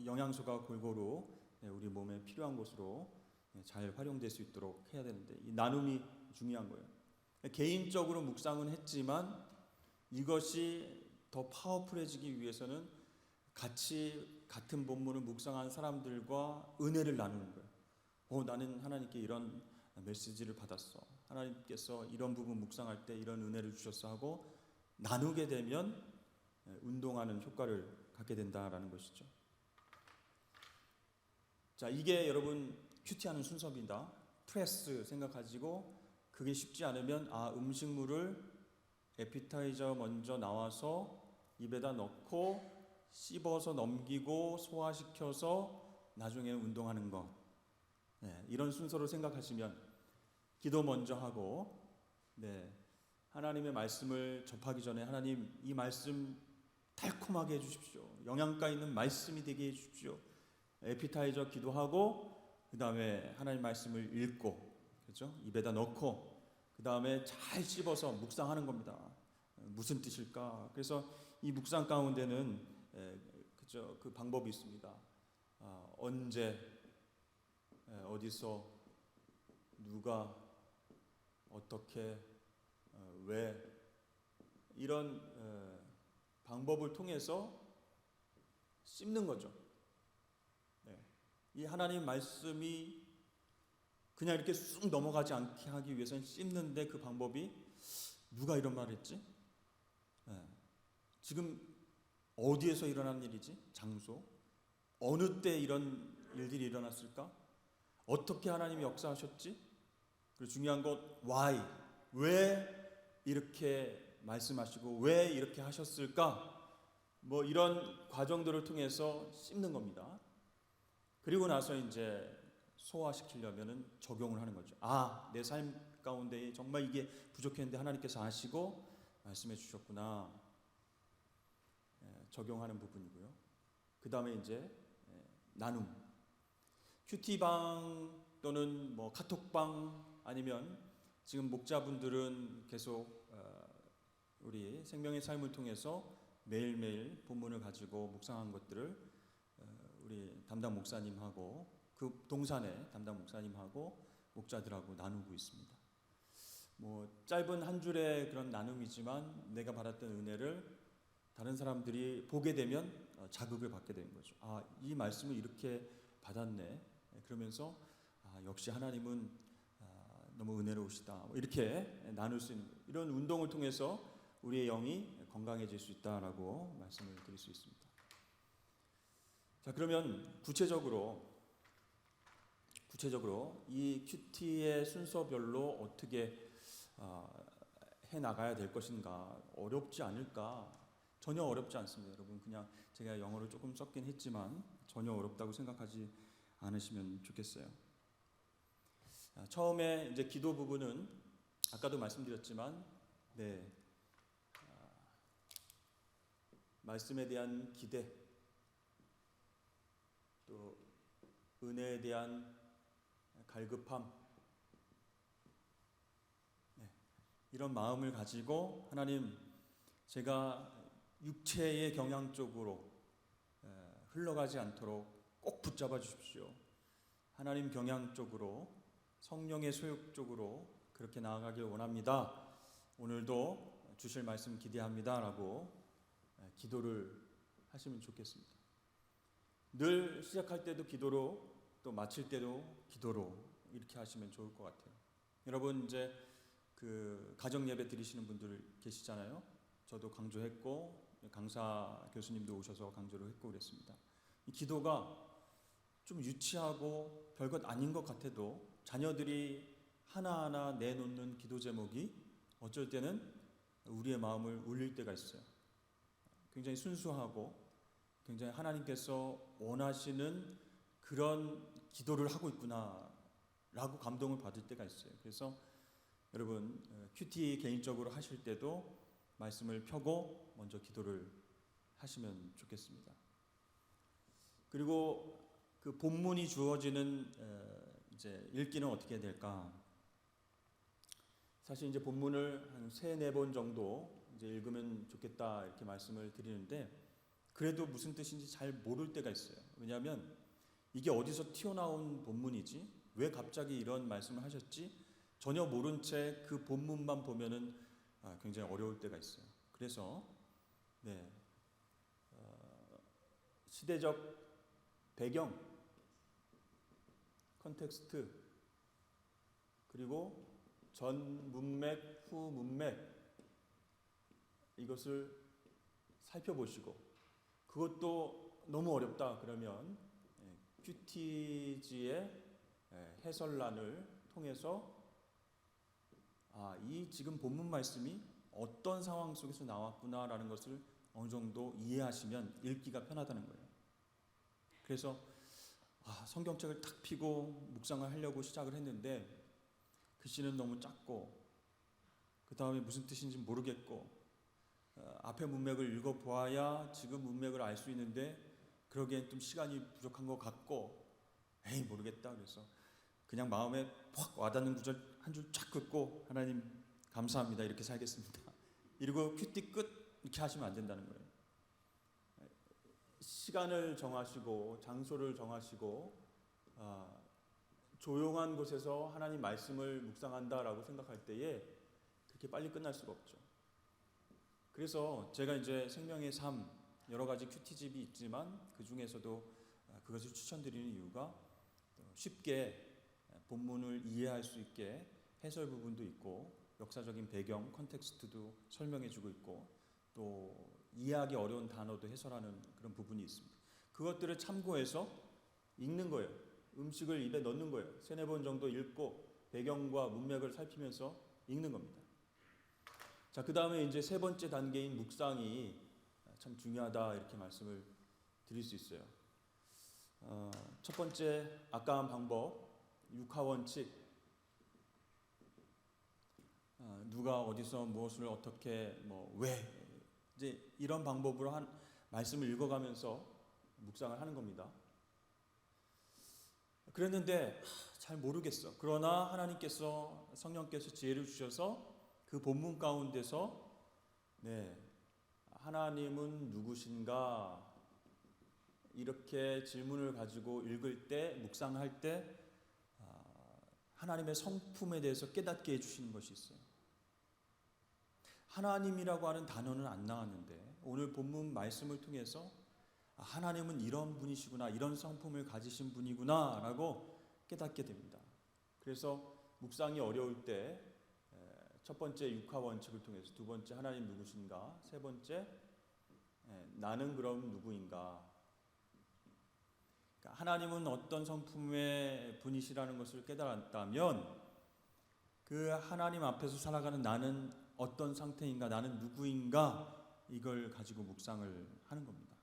영양소가 골고루 우리 몸에 필요한 곳으로 잘 활용될 수 있도록 해야 되는데 이 나눔이 중요한 거예요. 개인적으로 묵상은 했지만 이것이 더 파워풀해지기 위해서는 같은 본문을 묵상한 사람들과 은혜를 나누는 거예요. 나는 하나님께 이런 메시지를 받았어. 하나님께서 이런 부분 묵상할 때 이런 은혜를 주셨어 하고 나누게 되면 운동하는 효과를 갖게 된다라는 것이죠. 자, 이게 여러분 큐티하는 순서입니다. 프레스 생각하시고 그게 쉽지 않으면 음식물을 에피타이저 먼저 나와서 입에다 넣고 씹어서 넘기고 소화시켜서 나중에 운동하는 것. 이런 순서로 생각하시면 기도 먼저 하고 하나님의 말씀을 접하기 전에 하나님 이 말씀 달콤하게 해주십시오. 영양가 있는 말씀이 되게 해주십시오. 에피타이저 기도하고 그 다음에 하나님 말씀을 읽고 그렇죠? 입에다 넣고 그 다음에 잘 씹어서 묵상하는 겁니다. 무슨 뜻일까? 그래서 이 묵상 가운데는 그죠? 그 방법이 있습니다. 언제 어디서 누가 어떻게 왜 이런 방법을 통해서 씹는 거죠. 이 하나님 말씀이 그냥 이렇게 쑥 넘어가지 않게 하기 위해서는 씹는데 그 방법이 누가 이런 말을 했지? 지금 어디에서 일어난 일이지? 장소? 어느 때 이런 일들이 일어났을까? 어떻게 하나님이 역사하셨지? 그리고 중요한 것 why? 왜 이렇게 말씀하시고 왜 이렇게 하셨을까? 뭐 이런 과정들을 통해서 씹는 겁니다. 그리고 나서 이제 소화시키려면은 적용을 하는 거죠. 내 삶 가운데 정말 이게 부족했는데 하나님께서 아시고 말씀해 주셨구나. 적용하는 부분이고요. 그 다음에 이제 나눔. 큐티방 또는 뭐 카톡방 아니면 지금 목자분들은 계속 우리 생명의 삶을 통해서 매일매일 본문을 가지고 묵상한 것들을 우리 담당 목사님하고 그 동산의 담당 목사님하고 목자들하고 나누고 있습니다. 뭐 짧은 한 줄의 그런 나눔이지만 내가 받았던 은혜를 다른 사람들이 보게 되면 자극을 받게 되는 거죠. 이 말씀을 이렇게 받았네. 그러면서 역시 하나님은 너무 은혜로우시다. 이렇게 나눌 수 있는 이런 운동을 통해서 우리의 영이 건강해질 수 있다라고 말씀을 드릴 수 있습니다. 자, 그러면 구체적으로 이 큐티의 순서별로 어떻게 해 나가야 될 것인가? 어렵지 않을까? 전혀 어렵지 않습니다, 여러분. 그냥 제가 영어를 조금 섞긴 했지만 전혀 어렵다고 생각하지 않으시면 좋겠어요. 처음에 이제 기도 부분은 아까도 말씀드렸지만, 말씀에 대한 기대, 또 은혜에 대한 갈급함, 이런 마음을 가지고 하나님, 제가 육체의 경향 쪽으로 흘러가지 않도록 꼭 붙잡아 주십시오. 하나님 경향 쪽으로, 성령의 소욕 쪽으로 그렇게 나아가길 원합니다. 오늘도 주실 말씀 기대합니다 라고 기도를 하시면 좋겠습니다. 늘 시작할 때도 기도로, 또 마칠 때도 기도로 이렇게 하시면 좋을 것 같아요. 여러분, 이제 그 가정 예배 드리시는 분들 계시잖아요. 저도 강조했고 강사 교수님도 오셔서 강조를 했고 그랬습니다. 이 기도가 좀 유치하고 별것 아닌 것 같아도 자녀들이 하나하나 내놓는 기도 제목이 어쩔 때는 우리의 마음을 울릴 때가 있어요. 굉장히 순수하고 굉장히 하나님께서 원하시는 그런 기도를 하고 있구나 라고 감동을 받을 때가 있어요. 그래서 여러분, 큐티 개인적으로 하실 때도 말씀을 펴고 먼저 기도를 하시면 좋겠습니다. 그리고 그 본문이 주어지는 이제 읽기는 어떻게 될까? 사실 이제 본문을 한 3-4번 정도 이제 읽으면 좋겠다 이렇게 말씀을 드리는데, 그래도 무슨 뜻인지 잘 모를 때가 있어요. 왜냐하면 이게 어디서 튀어나온 본문이지? 왜 갑자기 이런 말씀을 하셨지? 전혀 모른 채 그 본문만 보면은 굉장히 어려울 때가 있어요. 그래서 시대적 배경, 컨텍스트, 그리고 전 문맥, 후 문맥, 이것을 살펴보시고, 그것도 너무 어렵다 그러면 큐티지의 해설란을 통해서 이 지금 본문 말씀이 어떤 상황 속에서 나왔구나라는 것을 어느 정도 이해하시면 읽기가 편하다는 거예요. 그래서 성경책을 탁 펴고 묵상을 하려고 시작을 했는데 글씨는 너무 작고 그 다음에 무슨 뜻인지 모르겠고 앞에 문맥을 읽어보아야 지금 문맥을 알 수 있는데 그러기엔 좀 시간이 부족한 것 같고 에이 모르겠다. 그래서 그냥 마음에 확 와닿는 구절 한 줄 쫙 긋고 하나님 감사합니다 이렇게 살겠습니다. 이러고 큐티 끝 이렇게 하시면 안 된다는 거예요. 시간을 정하시고 장소를 정하시고 조용한 곳에서 하나님 말씀을 묵상한다라고 생각할 때에 그렇게 빨리 끝날 수가 없죠. 그래서 제가 이제 생명의 삶 여러 가지 큐티집이 있지만 그 중에서도 그것을 추천드리는 이유가 쉽게 본문을 이해할 수 있게 해설 부분도 있고 역사적인 배경, 컨텍스트도 설명해주고 있고 또 이해하기 어려운 단어도 해설하는 그런 부분이 있습니다. 그것들을 참고해서 읽는 거예요. 음식을 입에 넣는 거예요. 3-4번 정도 읽고 배경과 문맥을 살피면서 읽는 겁니다. 자, 그 다음에 이제 3번째 단계인 묵상이 참 중요하다 이렇게 말씀을 드릴 수 있어요. 첫 번째 아까 한 방법 육하원칙 누가 어디서 무엇을 어떻게 왜 이제 이런 방법으로 말씀을 읽어가면서 묵상을 하는 겁니다. 그랬는데 잘 모르겠어. 그러나 하나님께서 성령께서 지혜를 주셔서 그 본문 가운데서 하나님은 누구신가 이렇게 질문을 가지고 읽을 때 묵상할 때 하나님의 성품에 대해서 깨닫게 해주시는 것이 있어요. 하나님이라고 하는 단어는 안 나왔는데 오늘 본문 말씀을 통해서 하나님은 이런 분이시구나 이런 성품을 가지신 분이구나 라고 깨닫게 됩니다. 그래서 묵상이 어려울 때 첫 번째 육하원칙을 통해서 두 번째 하나님 누구신가 세 번째 나는 그럼 누구인가 그러니까 하나님은 어떤 성품의 분이시라는 것을 깨달았다면 그 하나님 앞에서 살아가는 나는 어떤 상태인가 나는 누구인가 이걸 가지고 묵상을 하는 겁니다.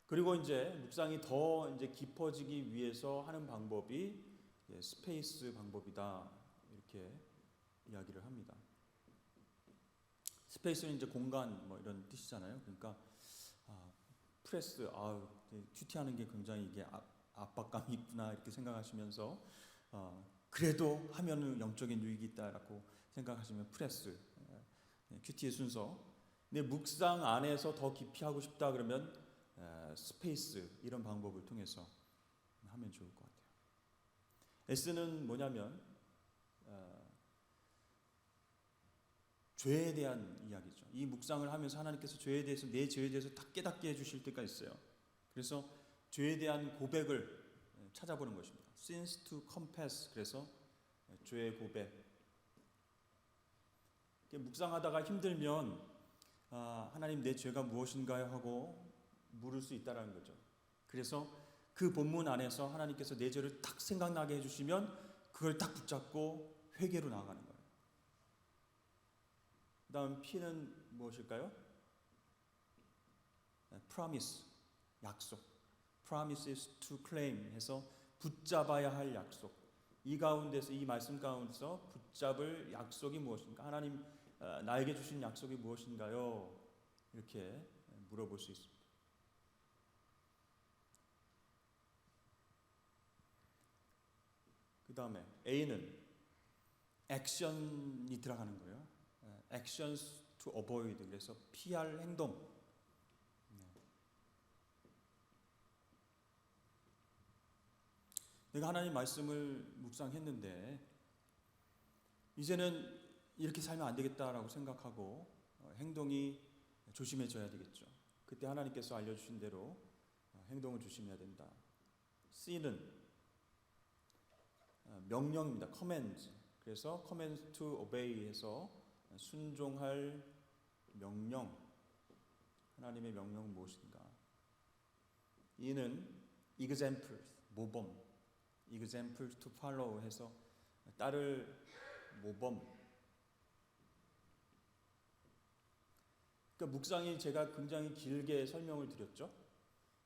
그리고 이제 묵상이 더 이제 깊어지기 위해서 하는 방법이 스페이스 방법이다 이렇게 이야기를 합니다. 스페이스는 이제 공간 이런 뜻이잖아요. 그러니까 프레스 큐티하는 게 굉장히 이게 압박감이 있구나 이렇게 생각하시면서 그래도 하면은 영적인 유익이 있다라고 생각하시면 프레스 큐티의 순서. 근데 묵상 안에서 더 깊이 하고 싶다 그러면 스페이스 이런 방법을 통해서 하면 좋을 것 같아요. S는 뭐냐면 죄에 대한 이야기죠. 이 묵상을 하면서 하나님께서 죄에 대해서 내 죄에 대해서 다 깨닫게 해주실 때가 있어요. 그래서 죄에 대한 고백을 찾아보는 것입니다. Sins to confess. 그래서 죄의 고백. 묵상하다가 힘들면 하나님 내 죄가 무엇인가요 하고 물을 수 있다라는 거죠. 그래서 그 본문 안에서 하나님께서 내 죄를 딱 생각나게 해주시면 그걸 딱 붙잡고 회개로 나아가는 거예요. 그 다음 P는 무엇일까요? Promise, 약속. Promises to claim 해서 붙잡아야 할 약속. 이 가운데서 이 말씀 가운데서 붙잡을 약속이 무엇인가? 하나님 나에게 주신 약속이 무엇인가요? 이렇게 물어볼 수 있습니다. 그 다음에 A는 액션이 들어가는 거예요. Actions to avoid. 그래서 피할 행동. 내가 하나님 말씀을 묵상했는데 이제는 이렇게 살면 안 되겠다라고 생각하고 행동이 조심해져야 되겠죠. 그때 하나님께서 알려주신 대로 행동을 조심해야 된다. C는 명령입니다. Command. 그래서 command to obey 해서 순종할 명령. 하나님의 명령은 무엇인가? E는 example, 모범. example to follow 해서 따를 모범. 그러니까 묵상이 제가 굉장히 길게 설명을 드렸죠.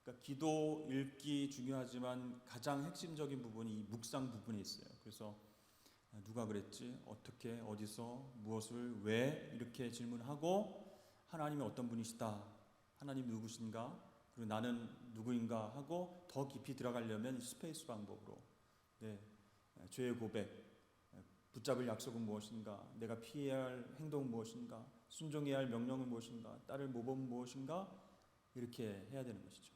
그러니까 기도, 읽기 중요하지만 가장 핵심적인 부분이 이 묵상 부분에 있어요. 그래서 누가 그랬지? 어떻게? 어디서? 무엇을? 왜? 이렇게 질문하고 하나님이 어떤 분이시다? 하나님 누구신가? 그리고 나는 누구인가? 하고 더 깊이 들어가려면 스페이스 방법으로 네, 죄의 고백, 붙잡을 약속은 무엇인가? 내가 피해야 할 행동은 무엇인가? 순종해야 할 명령은 무엇인가? 따를 모범은 무엇인가? 이렇게 해야 되는 것이죠.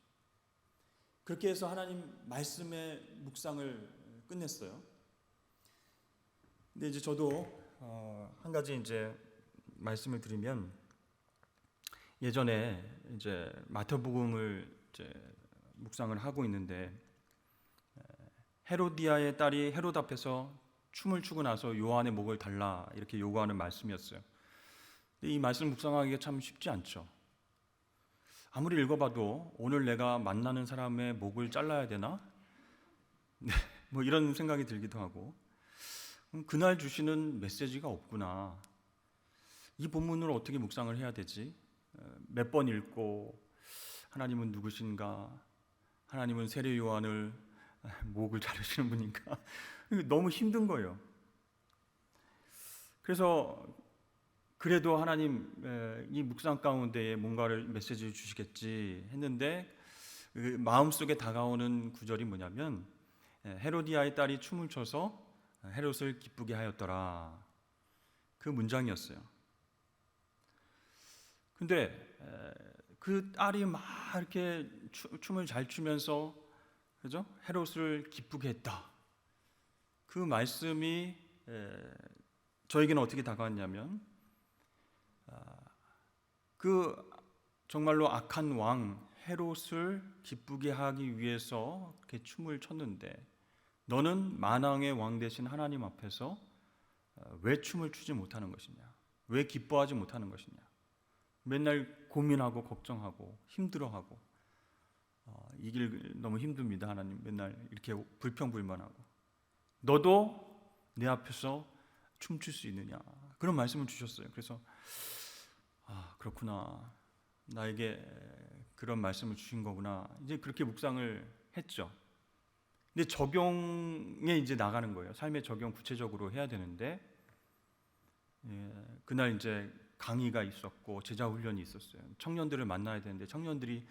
그렇게 해서 하나님 말씀의 묵상을 끝냈어요. 근데 이제 저도 한 가지 이제 말씀을 드리면, 예전에 이제 마태복음을 이제 묵상을 하고 있는데 헤로디아의 딸이 헤롯 앞에서 춤을 추고 나서 요한의 목을 달라 이렇게 요구하는 말씀이었어요. 근데 이 말씀 묵상하기가 참 쉽지 않죠. 아무리 읽어봐도 오늘 내가 만나는 사람의 목을 잘라야 되나? 네, 뭐 이런 생각이 들기도 하고, 그날 주시는 메시지가 없구나. 이 본문을 어떻게 묵상을 해야 되지? 몇 번 읽고 하나님은 누구신가? 하나님은 세례 요한을 목을 자르시는 분인가? 너무 힘든 거예요. 그래서 그래도 하나님 이 묵상 가운데에 뭔가를 메시지를 주시겠지 했는데, 그 마음속에 다가오는 구절이 뭐냐면 헤로디아의 딸이 춤을 춰서 헤롯을 기쁘게 하였더라, 그 문장이었어요. 근데 그 딸이 막 이렇게 춤을 잘 추면서, 그죠? 헤롯을 기쁘게 했다. 그 말씀이 저에게는 어떻게 다가왔냐면, 그 정말로 악한 왕 헤롯을 기쁘게 하기 위해서 이렇게 춤을 췄는데, 너는 만왕의 왕 되신 하나님 앞에서 왜 춤을 추지 못하는 것이냐? 왜 기뻐하지 못하는 것이냐? 맨날 고민하고 걱정하고 힘들어하고, 이 길 너무 힘듭니다. 하나님 맨날 이렇게 불평불만하고, 너도 내 앞에서 춤출 수 있느냐? 그런 말씀을 주셨어요. 그래서 그렇구나, 나에게 그런 말씀을 주신 거구나, 이제 그렇게 묵상을 했죠. 근데 적용에 이제 나가는 거예요. 삶의 적용 구체적으로 해야 되는데, 그날 이제 강의가 있었고 제자 훈련이 있었어요. 청년들을 만나야 되는데 청년들이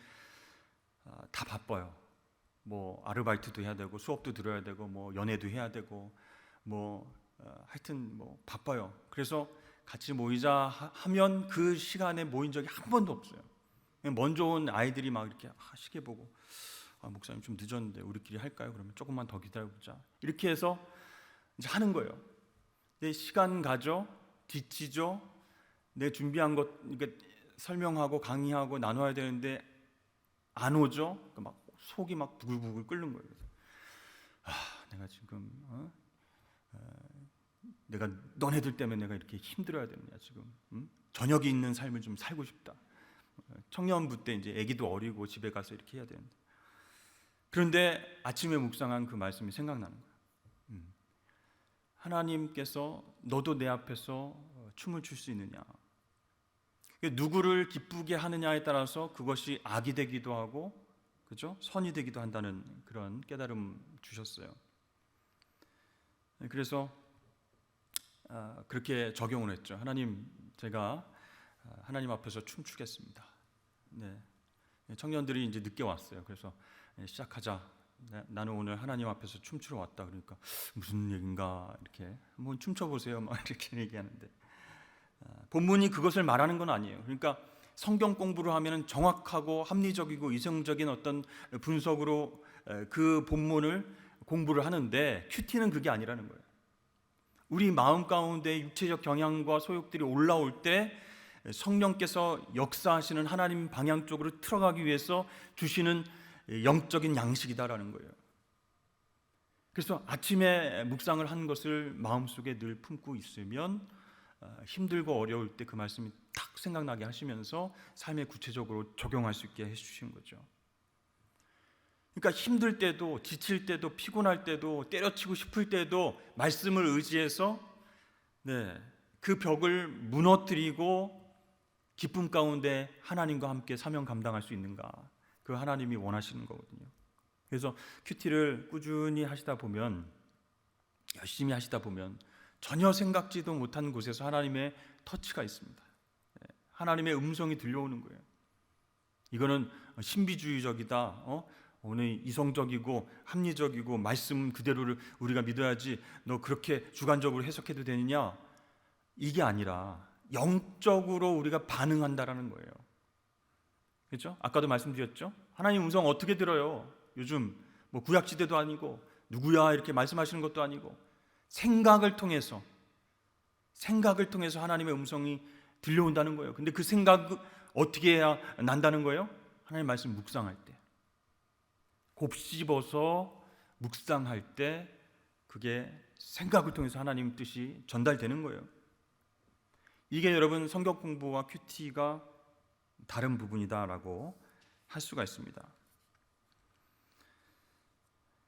다 바빠요. 뭐 아르바이트도 해야 되고 수업도 들어야 되고 뭐 연애도 해야 되고 뭐 하여튼 뭐 바빠요. 그래서 같이 모이자 하면 그 시간에 모인 적이 한 번도 없어요. 먼저 온 아이들이 막 이렇게 시계 보고, 목사님 좀 늦었는데 우리끼리 할까요? 그러면 조금만 더 기다려보자. 이렇게 해서 이제 하는 거예요. 내 시간 가죠, 지치죠. 내 준비한 것 이렇게 설명하고 강의하고 나눠야 되는데 안 오죠. 막 속이 막 부글부글 끓는 거예요. 내가 지금 내가 너네들 때문에 내가 이렇게 힘들어야 되느냐 지금. 저녁이 있는 삶을 좀 살고 싶다. 청년부 때 이제 아기도 어리고 집에 가서 이렇게 해야 되는데, 그런데 아침에 묵상한 그 말씀이 생각나는 거예요. 하나님께서 너도 내 앞에서 춤을 출 수 있느냐? 누구를 기쁘게 하느냐에 따라서 그것이 악이 되기도 하고, 그죠? 선이 되기도 한다는 그런 깨달음 주셨어요. 그래서 그렇게 적용을 했죠. 하나님, 제가 하나님 앞에서 춤추겠습니다. 네. 청년들이 이제 늦게 왔어요. 그래서 시작하자. 나는 오늘 하나님 앞에서 춤추러 왔다. 그러니까 무슨 얘긴가 이렇게 한번 춤춰보세요. 막 이렇게 얘기하는데, 본문이 그것을 말하는 건 아니에요. 그러니까 성경 공부를 하면 정확하고 합리적이고 이성적인 어떤 분석으로 그 본문을 공부를 하는데, 큐티는 그게 아니라는 거예요. 우리 마음 가운데 육체적 경향과 소욕들이 올라올 때 성령께서 역사하시는 하나님 방향 쪽으로 틀어가기 위해서 주시는 영적인 양식이다라는 거예요. 그래서 아침에 묵상을 한 것을 마음속에 늘 품고 있으면 힘들고 어려울 때 그 말씀이 딱 생각나게 하시면서 삶에 구체적으로 적용할 수 있게 해주신 거죠. 그러니까 힘들 때도, 지칠 때도, 피곤할 때도, 때려치고 싶을 때도 말씀을 의지해서 그 벽을 무너뜨리고 기쁨 가운데 하나님과 함께 사명 감당할 수 있는가, 그 하나님이 원하시는 거거든요. 그래서 큐티를 꾸준히 하시다 보면, 열심히 하시다 보면 전혀 생각지도 못한 곳에서 하나님의 터치가 있습니다. 하나님의 음성이 들려오는 거예요. 이거는 신비주의적이다, 오늘 이성적이고 합리적이고 말씀 그대로를 우리가 믿어야지, 너 그렇게 주관적으로 해석해도 되느냐, 이게 아니라 영적으로 우리가 반응한다라는 거예요. 그렇죠? 아까도 말씀드렸죠? 하나님 음성 어떻게 들어요? 요즘 뭐 구약시대도 아니고 누구야 이렇게 말씀하시는 것도 아니고 생각을 통해서 하나님의 음성이 들려온다는 거예요. 근데 그 생각 어떻게 해야 난다는 거예요? 하나님 말씀 묵상할 때, 곱씹어서 묵상할 때 그게 생각을 통해서 하나님 뜻이 전달되는 거예요. 이게 여러분 성경 공부와 큐티가 다른 부분이다라고 할 수가 있습니다.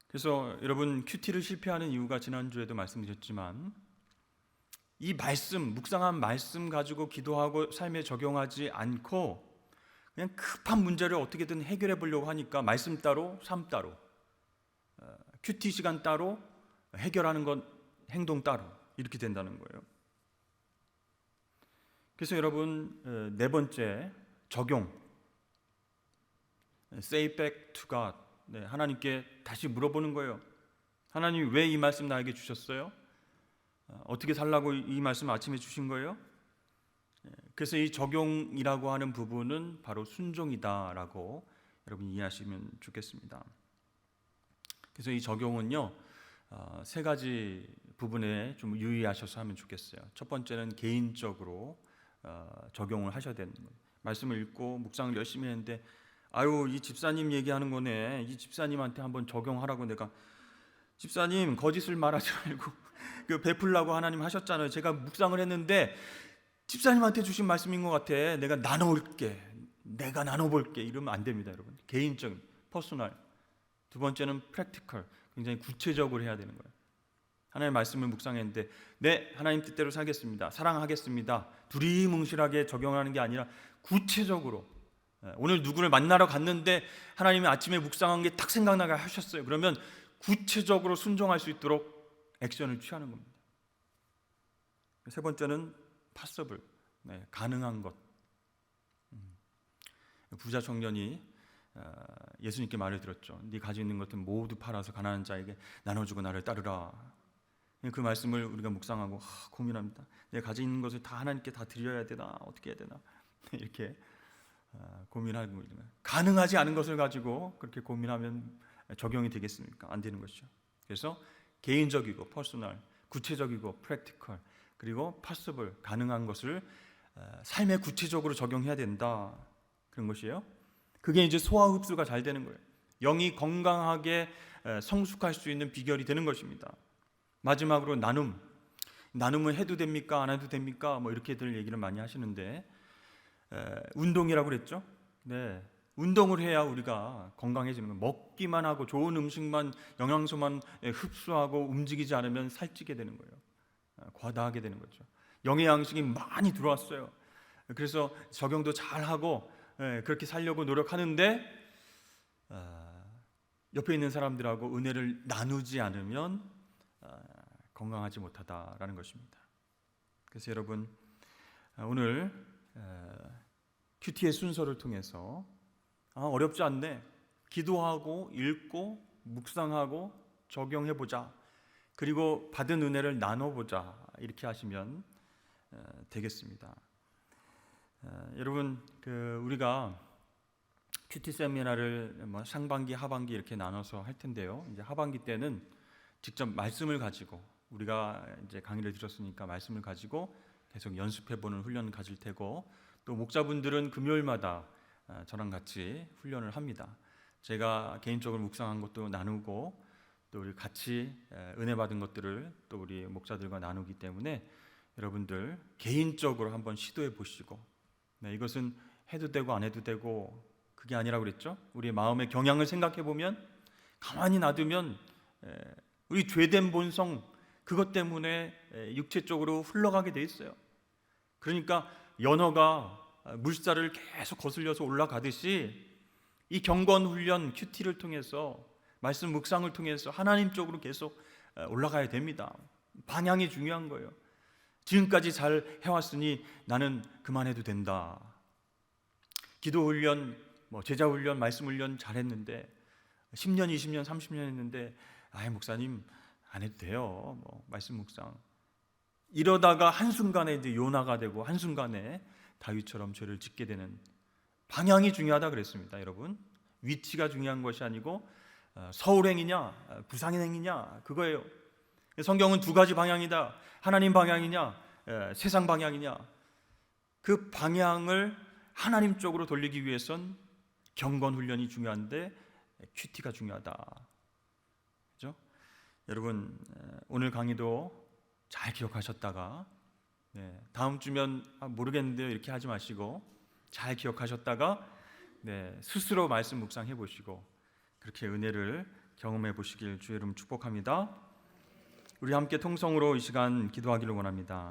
그래서 여러분 큐티를 실패하는 이유가 지난주에도 말씀드렸지만, 이 말씀, 묵상한 말씀 가지고 기도하고 삶에 적용하지 않고 그냥 급한 문제를 어떻게든 해결해 보려고 하니까 말씀 따로, 삶 따로, 큐티 시간 따로, 해결하는 건 행동 따로, 이렇게 된다는 거예요. 그래서 여러분 네 번째, 적용, say back to God, 하나님께 다시 물어보는 거예요. 하나님 왜 이 말씀 나에게 주셨어요? 어떻게 살라고 이 말씀 아침에 주신 거예요? 그래서 이 적용이라고 하는 부분은 바로 순종이다라고 여러분 이해하시면 좋겠습니다. 그래서 이 적용은요, 세 가지 부분에 좀 유의하셔서 하면 좋겠어요. 첫 번째는 개인적으로 적용을 하셔야 되는 거예요. 말씀을 읽고 묵상을 열심히 했는데, 아유 이 집사님 얘기하는 거네, 이 집사님한테 한번 적용하라고 내가, 집사님 거짓을 말하지 말고 그 베풀라고 하나님 하셨잖아요. 제가 묵상을 했는데 집사님한테 주신 말씀인 것 같아, 내가 나눠볼게, 내가 나눠볼게, 이러면 안 됩니다. 여러분 개인적인, 퍼스널. 두 번째는 프랙티컬, 굉장히 구체적으로 해야 되는 거예요. 하나님의 말씀을 묵상했는데, 네 하나님 뜻대로 살겠습니다, 사랑하겠습니다, 두리뭉실하게 적용하는 게 아니라 구체적으로, 오늘 누구를 만나러 갔는데 하나님이 아침에 묵상한 게 딱 생각나게 하셨어요. 그러면 구체적으로 순종할 수 있도록 액션을 취하는 겁니다. 세 번째는 possible, 가능한 것. 부자 청년이 예수님께 말을 들었죠. 네 가지고 있는 것들 모두 팔아서 가난한 자에게 나눠주고 나를 따르라. 그 말씀을 우리가 묵상하고 고민합니다. 내가 가지고 있는 것을 다 하나님께 다 드려야 되나, 어떻게 해야 되나, 이렇게 고민하는 거예요. 가능하지 않은 것을 가지고 그렇게 고민하면 적용이 되겠습니까? 안 되는 것이죠. 그래서 개인적이고 퍼스널, 구체적이고 프랙티컬, 그리고 possible, 가능한 것을 삶에 구체적으로 적용해야 된다, 그런 것이에요. 그게 이제 소화 흡수가 잘 되는 거예요. 영이 건강하게 성숙할 수 있는 비결이 되는 것입니다. 마지막으로 나눔은 해도 됩니까, 안 해도 됩니까, 뭐 이렇게들 얘기를 많이 하시는데, 운동이라고 그랬죠. 네, 운동을 해야 우리가 건강해지는 거예요. 먹기만 하고 좋은 음식만, 영양소만 흡수하고 움직이지 않으면 살찌게 되는 거예요. 과다하게 되는 거죠. 영의 양식이 많이 들어왔어요. 그래서 적용도 잘하고 그렇게 살려고 노력하는데, 옆에 있는 사람들하고 은혜를 나누지 않으면 건강하지 못하다라는 것입니다. 그래서 여러분 오늘 큐티의 순서를 통해서 어렵지 않네, 기도하고 읽고 묵상하고 적용해보자, 그리고 받은 은혜를 나눠보자, 이렇게 하시면 되겠습니다. 여러분 우리가 큐티 세미나를 상반기 하반기 이렇게 나눠서 할 텐데요, 이제 하반기 때는 직접 말씀을 가지고, 우리가 이제 강의를 들었으니까 말씀을 가지고 계속 연습해보는 훈련을 가질 테고, 또 목자분들은 금요일마다 저랑 같이 훈련을 합니다. 제가 개인적으로 묵상한 것도 나누고, 또 우리 같이 은혜 받은 것들을 또 우리 목자들과 나누기 때문에 여러분들 개인적으로 한번 시도해 보시고, 이것은 해도 되고 안 해도 되고 그게 아니라고 그랬죠. 우리 마음의 경향을 생각해 보면, 가만히 놔두면 우리 죄된 본성, 그것 때문에 육체적으로 흘러가게 돼 있어요. 그러니까 연어가 물살을 계속 거슬려서 올라가듯이 이 경건 훈련 큐티를 통해서, 말씀 묵상을 통해서 하나님 쪽으로 계속 올라가야 됩니다. 방향이 중요한 거예요. 지금까지 잘 해왔으니 나는 그만해도 된다. 기도 훈련, 제자 훈련, 말씀 훈련 잘했는데 10년, 20년, 30년 했는데 목사님 안 해도 돼요. 말씀 묵상. 이러다가 한순간에 이제 요나가 되고 한순간에 다윗처럼 죄를 짓게 되는 방향이 중요하다 그랬습니다. 여러분, 위치가 중요한 것이 아니고 서울행이냐 부산행이냐 그거예요. 성경은 두 가지 방향이다. 하나님 방향이냐 세상 방향이냐. 그 방향을 하나님 쪽으로 돌리기 위해선 경건 훈련이 중요한데 큐티가 중요하다. 그렇죠? 여러분, 오늘 강의도 잘 기억하셨다가 다음 주면 모르겠는데요 이렇게 하지 마시고 잘 기억하셨다가 스스로 말씀 묵상해 보시고 그렇게 은혜를 경험해 보시길 주의 이름 축복합니다. 우리 함께 통성으로 이 시간 기도하기를 원합니다.